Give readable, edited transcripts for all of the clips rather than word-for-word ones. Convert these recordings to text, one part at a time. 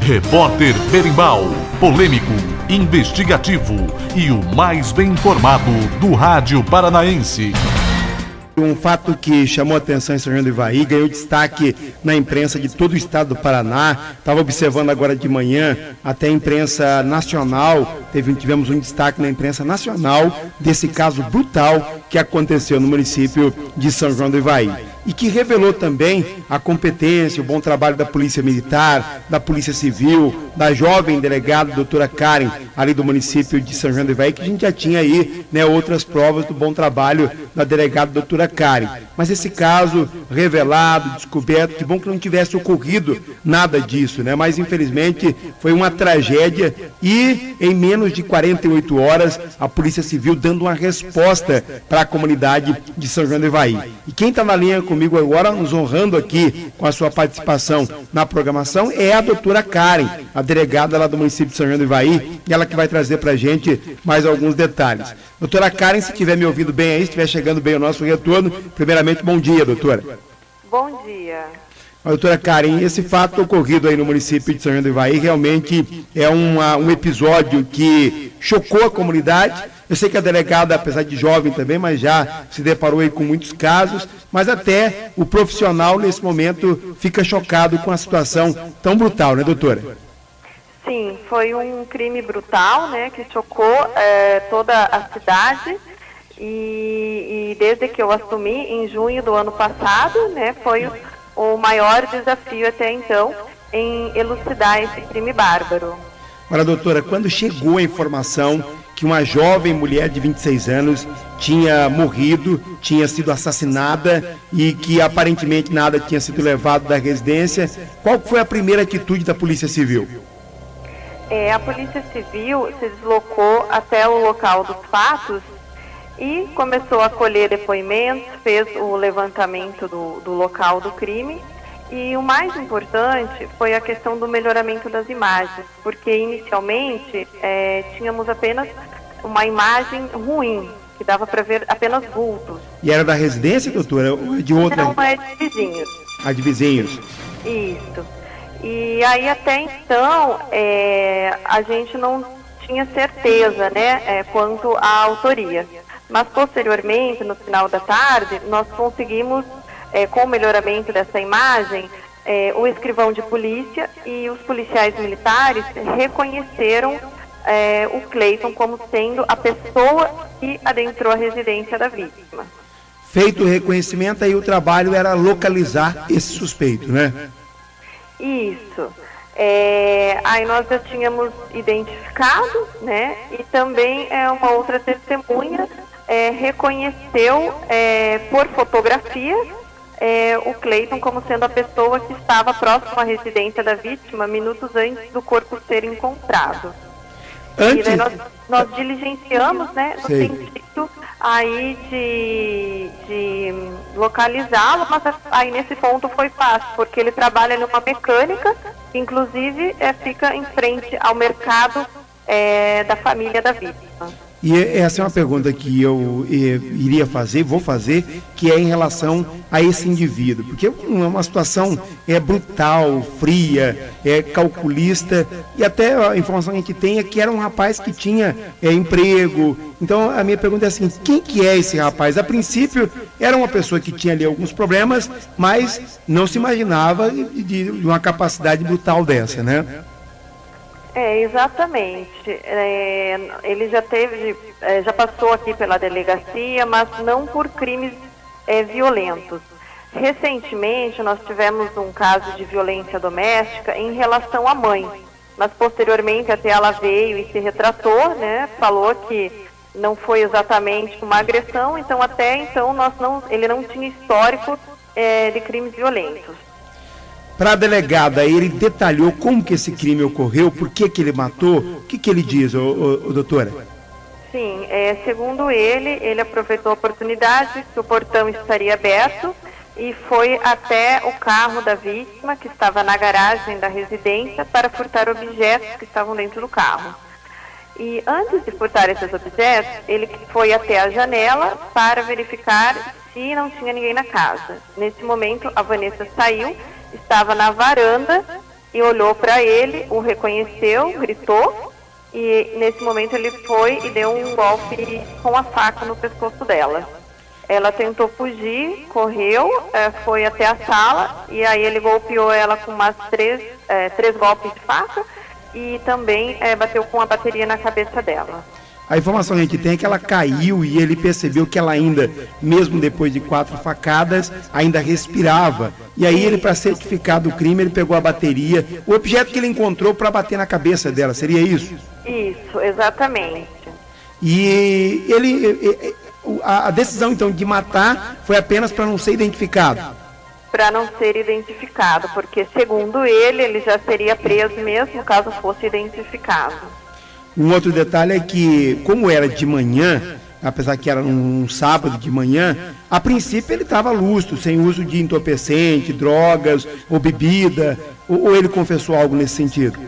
Repórter Berimbau, polêmico, investigativo e o mais bem informado do rádio paranaense. Um fato que chamou a atenção em São João do Ivaí, ganhou destaque na imprensa de todo o estado do Paraná. Estava observando agora de manhã, até a imprensa nacional, tivemos um destaque na imprensa nacional desse caso brutal que aconteceu no município de São João do Ivaí. E que revelou também a competência, o bom trabalho da Polícia Militar, da Polícia Civil, da jovem delegada doutora Karen, ali do município de São João do Ivaí, que a gente já tinha aí, outras provas do bom trabalho da delegada doutora Karen. Mas esse caso revelado, descoberto, que bom que não tivesse ocorrido nada disso, Mas infelizmente foi uma tragédia e em menos de 48 horas a Polícia Civil dando uma resposta para a comunidade de São João do Ivaí. E quem está na linha comigo agora, nos honrando aqui com a sua participação na programação, é a doutora Karen, a delegada lá do município de São João do Ivaí, e ela que vai trazer para a gente mais alguns detalhes. Doutora Karen, se estiver me ouvindo bem aí, se estiver chegando bem o nosso retorno, primeiramente, bom dia, doutora. Bom dia. Doutora Karen, esse fato ocorrido aí no município de São João do Ivaí realmente é um episódio que chocou a comunidade. Eu sei que a delegada, apesar de jovem também, mas já se deparou aí com muitos casos, mas até o profissional nesse momento fica chocado com a situação tão brutal, doutora? Sim, foi um crime brutal, que chocou toda a cidade e desde que eu assumi, em junho do ano passado, foi o maior desafio até então em elucidar esse crime bárbaro. Agora, doutora, quando chegou a informação que uma jovem mulher de 26 anos tinha morrido, tinha sido assassinada e que aparentemente nada tinha sido levado da residência, qual foi a primeira atitude da Polícia Civil? A Polícia Civil se deslocou até o local dos fatos e começou a colher depoimentos, fez o levantamento do local do crime. E o mais importante foi a questão do melhoramento das imagens, porque inicialmente tínhamos apenas uma imagem ruim, que dava para ver apenas vultos. E era da residência, doutora? Ou de outra? Não, é de vizinhos. Ah, de vizinhos. Isso. E aí até então a gente não tinha certeza, quanto à autoria. Mas posteriormente, no final da tarde, nós conseguimos com o melhoramento dessa imagem, o escrivão de polícia e os policiais militares reconheceram o Cleiton como sendo a pessoa que adentrou a residência da vítima. Feito o reconhecimento, aí o trabalho era localizar esse suspeito, Isso. Aí nós já tínhamos identificado, e também uma outra testemunha reconheceu por fotografia o Cleiton como sendo a pessoa que estava próxima à residência da vítima minutos antes do corpo ser encontrado. E daí nós diligenciamos, no sentido aí de localizá-lo, mas aí nesse ponto foi fácil, porque ele trabalha numa mecânica, que inclusive fica em frente ao mercado da família da vítima. E essa é uma pergunta que eu vou fazer, que é em relação a esse indivíduo, porque é uma situação brutal, fria, calculista, e até a informação que a gente tem é que era um rapaz que tinha emprego. Então a minha pergunta é assim, quem que é esse rapaz? A princípio era uma pessoa que tinha ali alguns problemas, mas não se imaginava de uma capacidade brutal dessa, Exatamente. Ele já passou aqui pela delegacia, mas não por crimes violentos. Recentemente, nós tivemos um caso de violência doméstica em relação à mãe, mas posteriormente até ela veio e se retratou, falou que não foi exatamente uma agressão, então até então ele não tinha histórico de crimes violentos. Para a delegada, ele detalhou como que esse crime ocorreu, por que ele matou, o que ele diz, doutora? Sim, segundo ele aproveitou a oportunidade que o portão estaria aberto e foi até o carro da vítima, que estava na garagem da residência, para furtar objetos que estavam dentro do carro. E antes de furtar esses objetos, ele foi até a janela para verificar se não tinha ninguém na casa. Nesse momento, a Vanessa saiu, estava na varanda e olhou para ele, o reconheceu, gritou, e nesse momento ele foi e deu um golpe com a faca no pescoço dela. Ela tentou fugir, correu, foi até a sala, e aí ele golpeou ela com umas três golpes de faca e também bateu com a bateria na cabeça dela. A informação que a gente tem é que ela caiu e ele percebeu que ela ainda, mesmo depois de 4 facadas, ainda respirava. E aí ele, para certificar do crime, ele pegou a bateria, o objeto que ele encontrou para bater na cabeça dela, seria isso? Isso, exatamente. E a decisão então de matar foi apenas para não ser identificado? Para não ser identificado, porque segundo ele já seria preso mesmo caso fosse identificado. Um outro detalhe é que, como era de manhã, apesar que era um sábado de manhã, a princípio ele estava lúcido, sem uso de entorpecente, drogas ou bebida, ou ele confessou algo nesse sentido?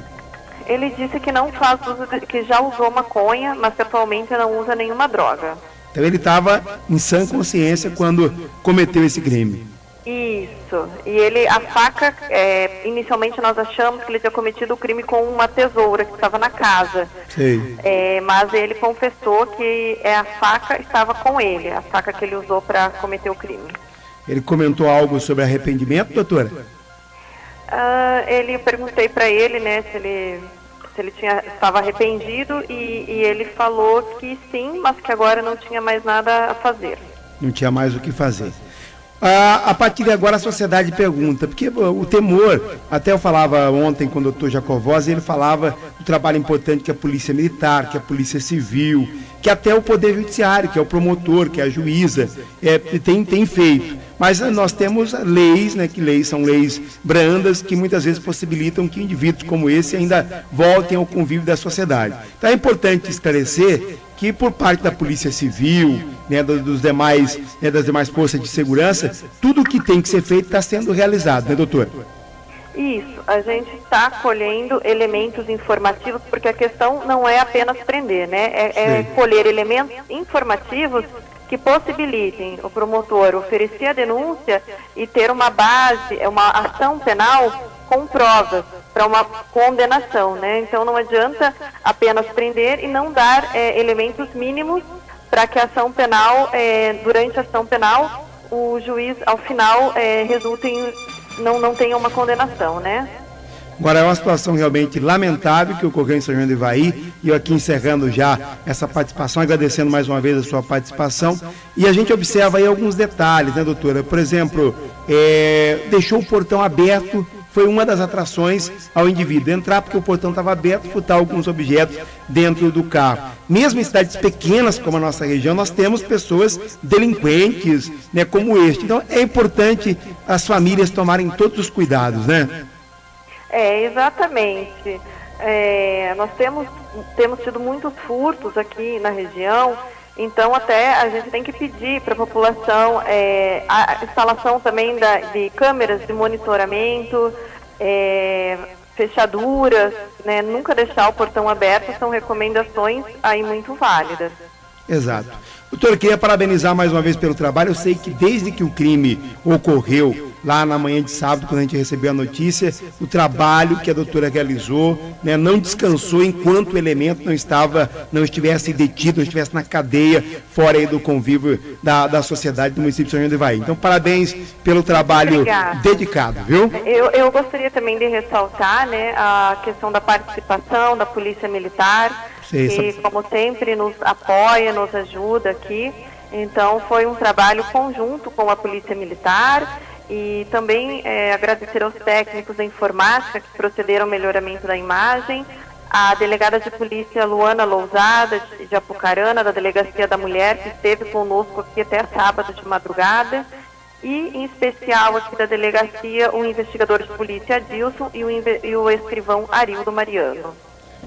Ele disse que não faz uso, que já usou maconha, mas que atualmente não usa nenhuma droga. Então ele estava em sã consciência quando cometeu esse crime. Isso. E a faca, inicialmente nós achamos que ele tinha cometido o crime com uma tesoura que estava na casa. Sei. Mas ele confessou que a faca estava com ele, a faca que ele usou para cometer o crime. Ele comentou algo sobre arrependimento, doutora? Eu perguntei para ele, né, se ele estava arrependido e ele falou que sim, mas que agora não tinha mais nada a fazer. Não tinha mais o que fazer. A partir de agora a sociedade pergunta, porque o temor, até eu falava ontem com o doutor Jacovós, ele falava do trabalho importante que a polícia militar, que a polícia civil, que até o poder judiciário, que é o promotor, que é a juíza, tem feito. Mas nós temos leis, né, que leis são leis brandas, que muitas vezes possibilitam que indivíduos como esse ainda voltem ao convívio da sociedade. Então é importante esclarecer que por parte da Polícia Civil, né, das demais forças de segurança, tudo o que tem que ser feito está sendo realizado, né, doutor? Isso, a gente está colhendo elementos informativos, porque a questão não é apenas prender, né? É colher elementos informativos que possibilitem o promotor oferecer a denúncia e ter uma base, uma ação penal com provas para uma condenação, né? Então não adianta apenas prender e não dar elementos mínimos para que a ação penal, durante a ação penal, o juiz ao final resulte em não tenha uma condenação, né? Agora é uma situação realmente lamentável que ocorreu em São João do Ivaí, e eu aqui encerrando já essa participação, agradecendo mais uma vez a sua participação, e a gente observa aí alguns detalhes, né, doutora? Por exemplo, deixou o portão aberto, foi uma das atrações ao indivíduo entrar, porque o portão estava aberto, furtar alguns objetos dentro do carro. Mesmo em cidades pequenas como a nossa região, nós temos pessoas delinquentes, né, como este. Então é importante as famílias tomarem todos os cuidados, né? Exatamente. Nós temos tido muitos furtos aqui na região, então até a gente tem que pedir para a população a instalação também de câmeras de monitoramento, fechaduras, né? Nunca deixar o portão aberto, são recomendações aí muito válidas. Exato. Doutor, eu queria parabenizar mais uma vez pelo trabalho. Eu sei que desde que o crime ocorreu, lá na manhã de sábado, quando a gente recebeu a notícia, o trabalho que a doutora realizou, né, não descansou enquanto o elemento não estivesse detido, não estivesse na cadeia, fora aí do convívio da sociedade do município de São João do Ivaí. Então, parabéns pelo trabalho dedicado, viu? Eu gostaria também de ressaltar, né, a questão da participação da Polícia Militar, que, como sempre, nos apoia, nos ajuda aqui. Então, foi um trabalho conjunto com a Polícia Militar e também agradecer aos técnicos da informática que procederam ao melhoramento da imagem, a delegada de polícia Luana Lousada, de Apucarana, da Delegacia da Mulher, que esteve conosco aqui até sábado de madrugada, e, em especial, aqui da delegacia, o investigador de polícia Adilson e o escrivão Arildo Mariano.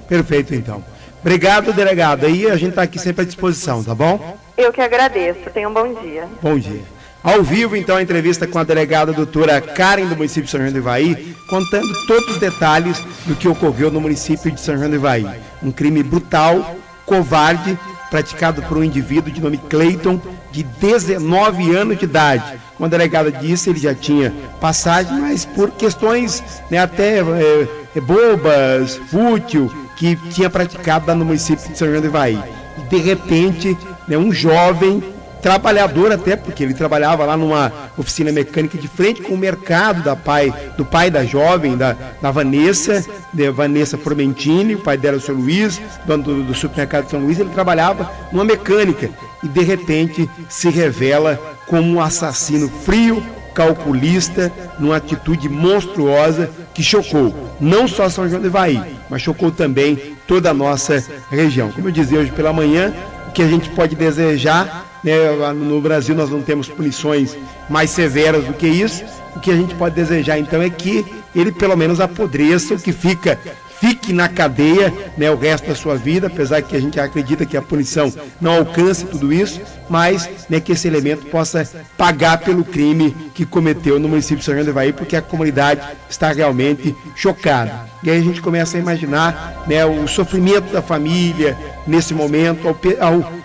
Perfeito, então. Obrigado, delegado. Aí a gente está aqui sempre à disposição, tá bom? Eu que agradeço. Tenha um bom dia. Bom dia. Ao vivo, então, a entrevista com a delegada doutora Karen, do município de São João do Ivaí, contando todos os detalhes do que ocorreu no município de São João do Ivaí. Um crime brutal, covarde, praticado por um indivíduo de nome Cleiton, de 19 anos de idade. Como a delegada disse, ele já tinha passagem, mas por questões, né, até bobas, fútil, que tinha praticado lá no município de São João do Ivaí. E de repente, né, um jovem trabalhador, até porque ele trabalhava lá numa oficina mecânica de frente com o mercado do pai da jovem, da Vanessa, Vanessa Formentini, o pai dela, o seu Luiz, dono do supermercado de São Luís. Ele trabalhava numa mecânica e de repente se revela como um assassino frio, calculista, numa atitude monstruosa que chocou não só São João do Ivaí, mas chocou também toda a nossa região. Como eu dizia hoje pela manhã, o que a gente pode desejar, né, no Brasil nós não temos punições mais severas do que isso. O que a gente pode desejar então é que ele pelo menos apodreça, o que fique na cadeia, né, o resto da sua vida, apesar que a gente acredita que a punição não alcance tudo isso, mas, né, que esse elemento possa pagar pelo crime que cometeu no município de São João do Ivaí, porque a comunidade está realmente chocada. E aí a gente começa a imaginar, né, o sofrimento da família nesse momento,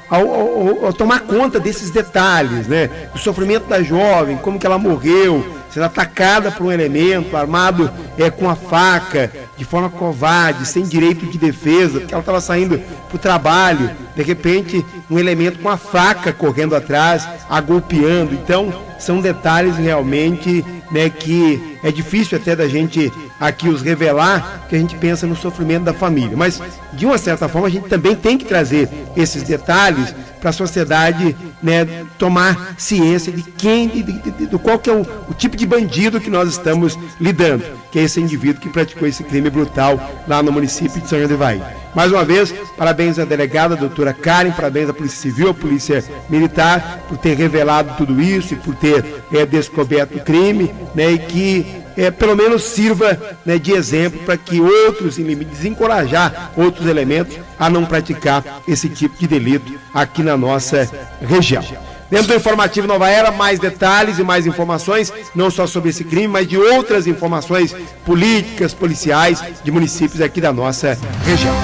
ao tomar conta desses detalhes, né, o sofrimento da jovem, como que ela morreu, sendo atacada por um elemento armado com a faca, de forma covarde, sem direito de defesa, porque ela estava saindo para o trabalho, de repente um elemento com a faca correndo atrás, a golpeando. Então são detalhes realmente, né, que é difícil até da gente aqui os revelar, que a gente pensa no sofrimento da família, mas de uma certa forma a gente também tem que trazer esses detalhes para a sociedade, né, tomar ciência de qual que é o tipo de bandido que nós estamos lidando, que é esse indivíduo que praticou esse crime brutal lá no município de São João do Ivaí. Mais uma vez, parabéns à delegada, a doutora Karen, parabéns à Polícia Civil, à Polícia Militar, por ter revelado tudo isso e por ter descoberto o crime, né, e que pelo menos sirva, né, de exemplo para que outros, desencorajar outros elementos a não praticar esse tipo de delito aqui na nossa região. Dentro do Informativo Nova Era, mais detalhes e mais informações, não só sobre esse crime, mas de outras informações políticas, policiais, de municípios aqui da nossa região.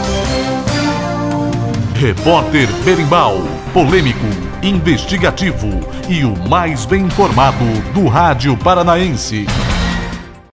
Repórter Berimbau, polêmico, investigativo e o mais bem informado do rádio paranaense.